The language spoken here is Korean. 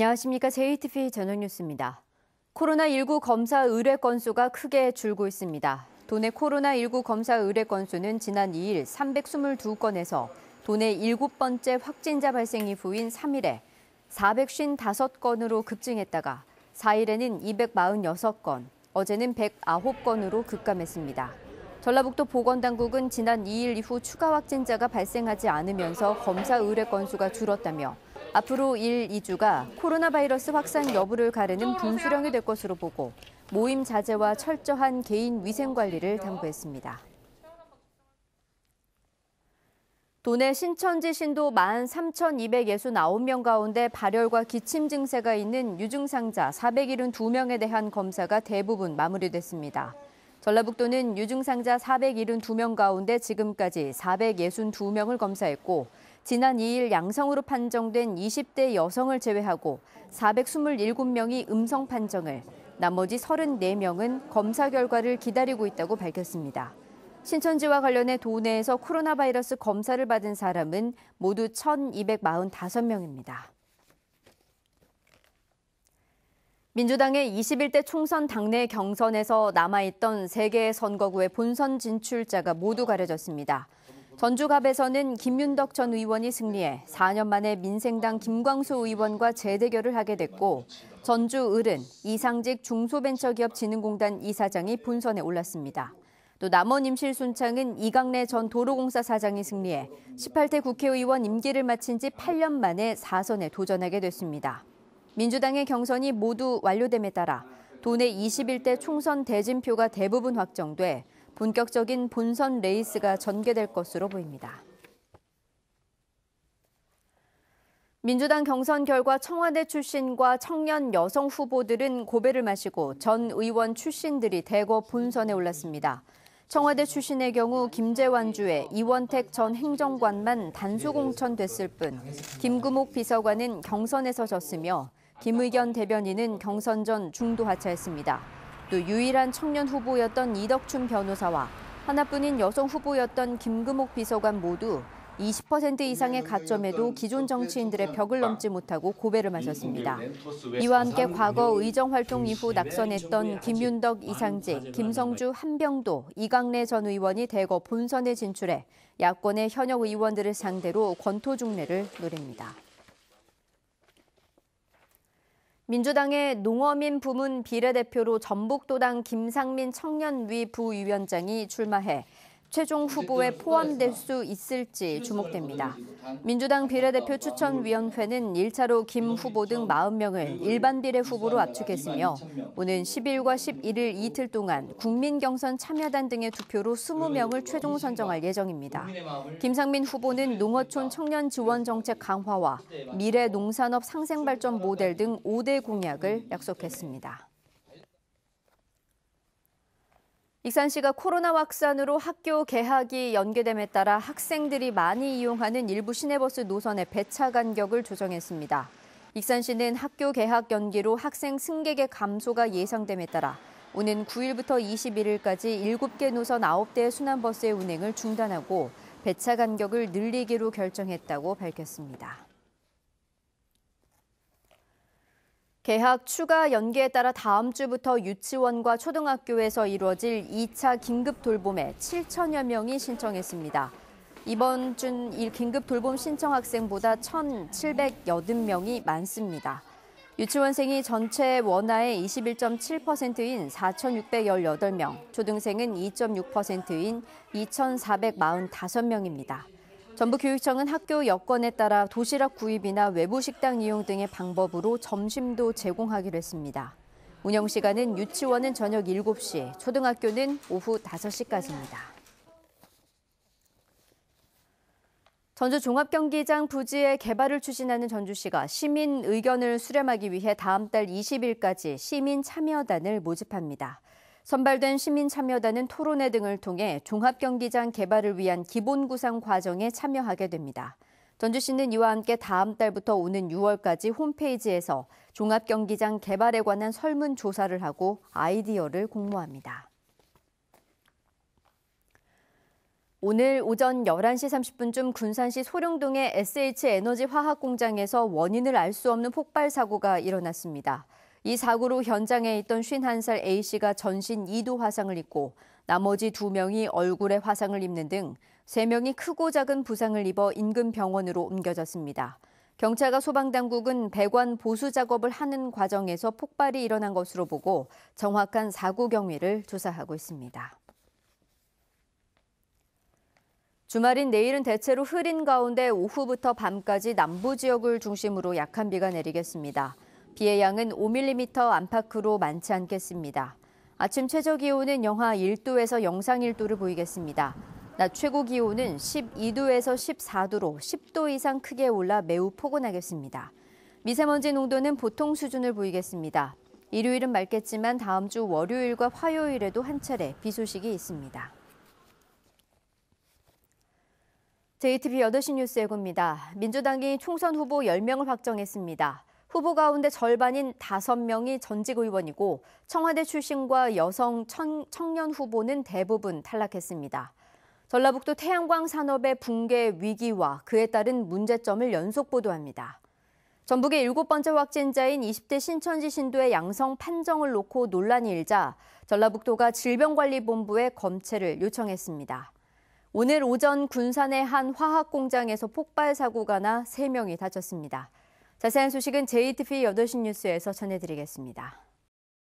안녕하십니까. JTBC 저녁뉴스입니다. 코로나19 검사 의뢰 건수가 크게 줄고 있습니다. 도내 코로나19 검사 의뢰 건수는 지난 2일 322건에서 도내 7번째 확진자 발생 이후인 3일에 455건으로 급증했다가 4일에는 246건, 어제는 109건으로 급감했습니다. 전라북도 보건당국은 지난 2일 이후 추가 확진자가 발생하지 않으면서 검사 의뢰 건수가 줄었다며 앞으로 1, 2주가 코로나 바이러스 확산 여부를 가르는 분수령이 될 것으로 보고 모임 자제와 철저한 개인 위생 관리를 당부했습니다. 도내 신천지 신도 13,269명 가운데 발열과 기침 증세가 있는 유증상자 472명에 대한 검사가 대부분 마무리됐습니다. 전라북도는 유증상자 472명 가운데 지금까지 462명을 검사했고 지난 2일 양성으로 판정된 20대 여성을 제외하고 427명이 음성 판정을, 나머지 34명은 검사 결과를 기다리고 있다고 밝혔습니다. 신천지와 관련해 도내에서 코로나 바이러스 검사를 받은 사람은 모두 1,245명입니다. 민주당의 21대 총선 당내 경선에서 남아있던 3개의 선거구의 본선 진출자가 모두 가려졌습니다. 전주갑에서는 김윤덕 전 의원이 승리해 4년 만에 민생당 김광수 의원과 재대결을 하게 됐고, 전주을은 이상직 중소벤처기업진흥공단 이사장이 본선에 올랐습니다. 또 남원 임실순창은 이강래 전 도로공사 사장이 승리해 18대 국회의원 임기를 마친 지 8년 만에 4선에 도전하게 됐습니다. 민주당의 경선이 모두 완료됨에 따라 도내 21대 총선 대진표가 대부분 확정돼 본격적인 본선 레이스가 전개될 것으로 보입니다. 민주당 경선 결과 청와대 출신과 청년 여성 후보들은 고배를 마시고 전 의원 출신들이 대거 본선에 올랐습니다. 청와대 출신의 경우 김재완 주에 이원택 전 행정관만 단수 공천됐을 뿐 김구목 비서관은 경선에서 졌으며 김의견 대변인은 경선 전 중도 하차했습니다. 또 유일한 청년 후보였던 이덕춘 변호사와 하나뿐인 여성 후보였던 김구목 비서관 모두 20% 이상의 가점에도 기존 정치인들의 벽을 넘지 못하고 고배를 마셨습니다. 이와 함께 과거 의정활동 이후 낙선했던 김윤덕, 이상직, 김성주, 한병도, 이강래 전 의원이 대거 본선에 진출해 야권의 현역 의원들을 상대로 권토중례를 노립니다. 민주당의 농어민 부문 비례대표로 전북도당 김상민 청년위 부위원장이 출마해 최종 후보에 포함될 수 있을지 주목됩니다. 민주당 비례대표 추천위원회는 1차로 김 후보 등 40명을 일반 비례 후보로 압축했으며 오는 10일과 11일 이틀 동안 국민경선 참여단 등의 투표로 20명을 최종 선정할 예정입니다. 김상민 후보는 농어촌 청년 지원 정책 강화와 미래 농산업 상생발전 모델 등 5대 공약을 약속했습니다. 익산시가 코로나 확산으로 학교 개학이 연기됨에 따라 학생들이 많이 이용하는 일부 시내버스 노선의 배차 간격을 조정했습니다. 익산시는 학교 개학 연기로 학생 승객의 감소가 예상됨에 따라 오는 9일부터 21일까지 7개 노선 9대의 순환버스의 운행을 중단하고 배차 간격을 늘리기로 결정했다고 밝혔습니다. 개학 추가 연기에 따라 다음 주부터 유치원과 초등학교에서 이루어질 2차 긴급 돌봄에 7천여 명이 신청했습니다. 이번 주 긴급 돌봄 신청 학생보다 1,780명이 많습니다. 유치원생이 전체 원아의 21.7%인 4,618명, 초등생은 2.6%인 2,445명입니다. 전북교육청은 학교 여건에 따라 도시락 구입이나 외부 식당 이용 등의 방법으로 점심도 제공하기로 했습니다. 운영 시간은 유치원은 저녁 7시, 초등학교는 오후 5시까지입니다. 전주 종합경기장 부지의 개발을 추진하는 전주시가 시민 의견을 수렴하기 위해 다음 달 20일까지 시민 참여단을 모집합니다. 선발된 시민 참여단은 토론회 등을 통해 종합경기장 개발을 위한 기본 구상 과정에 참여하게 됩니다. 전주시는 이와 함께 다음 달부터 오는 6월까지 홈페이지에서 종합경기장 개발에 관한 설문조사를 하고 아이디어를 공모합니다. 오늘 오전 11시 30분쯤 군산시 소룡동의 SH에너지화학공장에서 원인을 알 수 없는 폭발 사고가 일어났습니다. 이 사고로 현장에 있던 51살 A씨가 전신 2도 화상을 입고 나머지 2명이 얼굴에 화상을 입는 등 3명이 크고 작은 부상을 입어 인근 병원으로 옮겨졌습니다. 경찰과 소방당국은 배관 보수 작업을 하는 과정에서 폭발이 일어난 것으로 보고 정확한 사고 경위를 조사하고 있습니다. 주말인 내일은 대체로 흐린 가운데 오후부터 밤까지 남부 지역을 중심으로 약한 비가 내리겠습니다. 비의 양은 5mm 안팎으로 많지 않겠습니다. 아침 최저 기온은 영하 1도에서 영상 1도를 보이겠습니다. 낮 최고 기온은 12도에서 14도로 10도 이상 크게 올라 매우 포근하겠습니다. 미세먼지 농도는 보통 수준을 보이겠습니다. 일요일은 맑겠지만 다음 주 월요일과 화요일에도 한 차례 비 소식이 있습니다. JTBC 8시 뉴스 예고입니다. 민주당이 총선 후보 10명을 확정했습니다. 후보 가운데 절반인 5명이 전직 의원이고 청와대 출신과 여성 청년 후보는 대부분 탈락했습니다. 전라북도 태양광 산업의 붕괴 위기와 그에 따른 문제점을 연속 보도합니다. 전북의 7번째 확진자인 20대 신천지 신도의 양성 판정을 놓고 논란이 일자 전라북도가 질병관리본부에 검체를 요청했습니다. 오늘 오전 군산의 한 화학 공장에서 폭발 사고가 나 3명이 다쳤습니다. 자세한 소식은 JTBC 8시 뉴스에서 전해드리겠습니다.